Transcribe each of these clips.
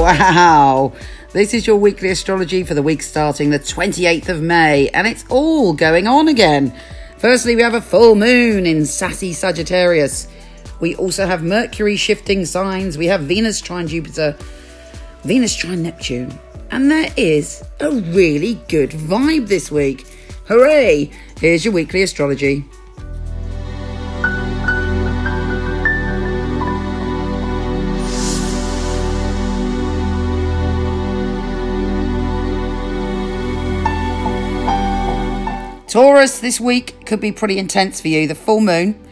Wow, this is your weekly astrology for the week starting the 28th of May, and it's all going on again. Firstly, we have a full moon in sassy Sagittarius. We also have Mercury shifting signs. We have Venus trine Jupiter, Venus trine Neptune, and there is a really good vibe this week. Hooray! Here's your weekly astrology. Taurus, this week could be pretty intense for you. The full moon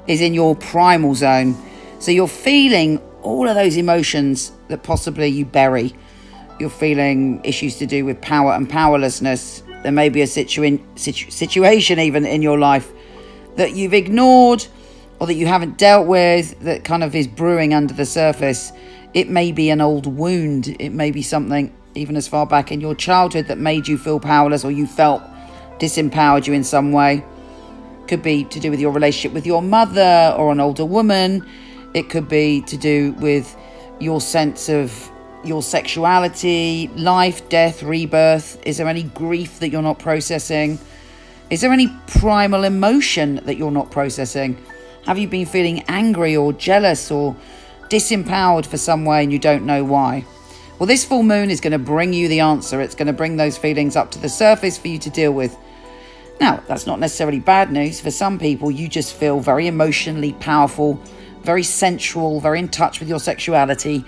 is in your primal zone. So you're feeling all of those emotions that possibly you bury. You're feeling issues to do with power and powerlessness. There may be a situation even in your life that you've ignored or that you haven't dealt with that kind of is brewing under the surface. It may be an old wound. It may be something even as far back in your childhood that made you feel powerless or you felt disempowered you in some way. Could be to do with your relationship with your mother or an older woman. It could be to do with your sense of your sexuality, life, death, rebirth. Is there any grief that you're not processing? Is there any primal emotion that you're not processing? Have you been feeling angry or jealous or disempowered for some way and you don't know why? Well, this full moon is going to bring you the answer. It's going to bring those feelings up to the surface for you to deal with. Now, that's not necessarily bad news. For some people, you just feel very emotionally powerful, very sensual, very in touch with your sexuality,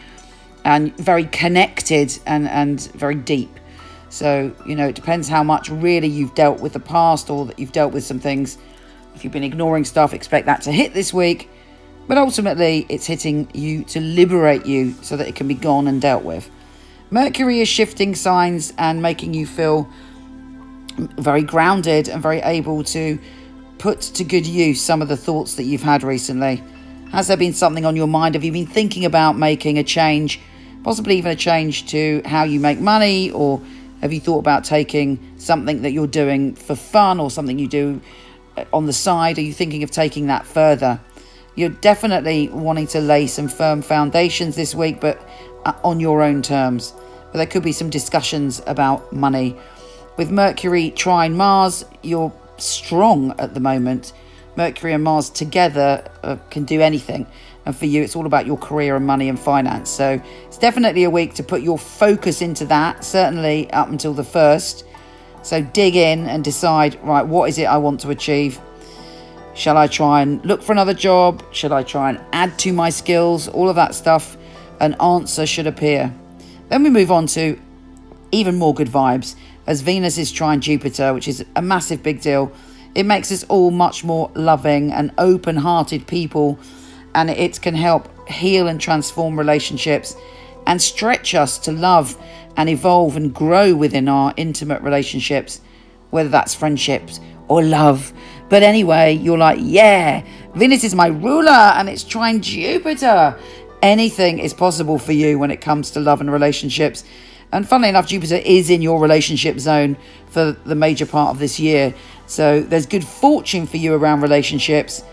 and very connected and very deep. So, it depends how much really you've dealt with the past or that you've dealt with some things. If you've been ignoring stuff, expect that to hit this week. But ultimately, it's hitting you to liberate you so that it can be gone and dealt with. Mercury is shifting signs and making you feel very grounded and very able to put to good use some of the thoughts that you've had recently. Has there been something on your mind? Have you been thinking about making a change, possibly even a change to how you make money? Or have you thought about taking something that you're doing for fun or something you do on the side? Are you thinking of taking that further? You're definitely wanting to lay some firm foundations this week, but on your own terms. But there could be some discussions about money. With Mercury trine Mars, you're strong at the moment. Mercury and Mars together can do anything. And for you, it's all about your career and money and finance. So it's definitely a week to put your focus into that, certainly up until the 1st. So dig in and decide, right, what is it I want to achieve? Shall I try and look for another job? Should I try and add to my skills? All of that stuff. An answer should appear. Then we move on to even more good vibes as Venus is trine Jupiter, which is a massive big deal. It makes us all much more loving and open-hearted people, and it can help heal and transform relationships and stretch us to love and evolve and grow within our intimate relationships, whether that's friendships or love. But anyway, you're like, yeah, Venus is my ruler and it's trine Jupiter. Anything is possible for you when it comes to love and relationships. And funnily enough, Jupiter is in your relationship zone for the major part of this year. So there's good fortune for you around relationships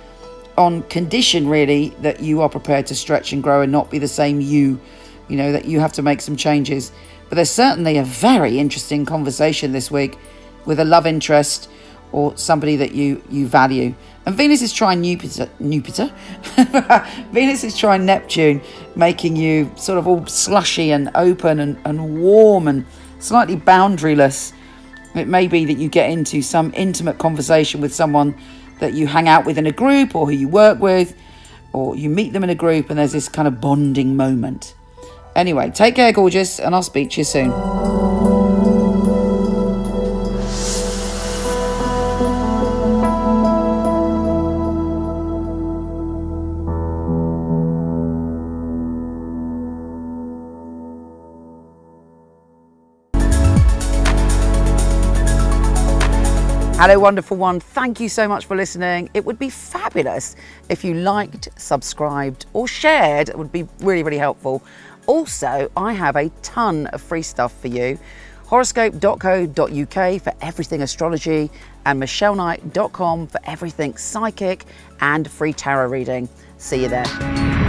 on condition, really, that you are prepared to stretch and grow and not be the same you, that you have to make some changes. But there's certainly a very interesting conversation this week with a love interest or somebody that you value. And Venus is trine Jupiter. Venus is trine Neptune, making you sort of all slushy and open and warm and slightly boundaryless. It may be that you get into some intimate conversation with someone that you hang out with in a group or who you work with, or you meet them in a group and there's this kind of bonding moment. Anyway, take care, gorgeous, and I'll speak to you soon. Hello, wonderful one. Thank you so much for listening. It would be fabulous if you liked, subscribed, or shared. It would be really, really helpful. Also, I have a ton of free stuff for you. Horoscope.co.uk for everything astrology, and michelleknight.com for everything psychic and free tarot reading. See you there.